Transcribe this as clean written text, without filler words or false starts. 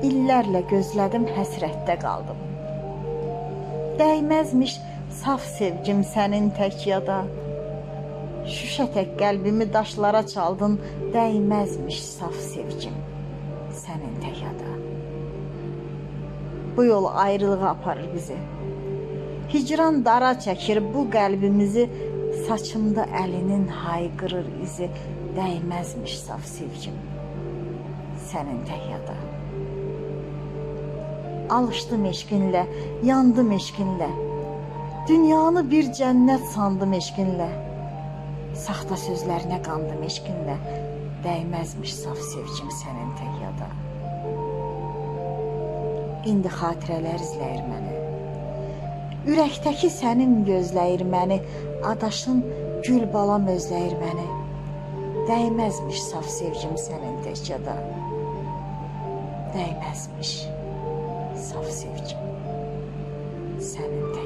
illərlə gözlədim, həsrətdə qaldım. Dəyməzmiş saf sevgim sənin tək yada. Şüşə tək qəlbimi daşlara çaldın, dəyməzmiş saf sevgim sənin tək yada. Bu yol ayrılığa aparır bizi. Hicran dara çəkir bu qəlbimizi, saçımda əlinin hayqırır izi, dəyməzmiş saf sevgim sənin tək yada. Alışdım eşqinlə, yandım eşqinlə, dünyanı bir cənnət sandım eşqinlə, saxta sözlərinə qandım eşqinlə, dəyməzmiş saf sevgim sənin tək yada. İndi xatirələr izləyir məni, ürəkdəki sənin gözləyir məni, adaşın gül balam özləyir məni, dəyməzmiş saf sevgim sənin tək yada. Dəyməzmiş saf sevgim sənin tək yada.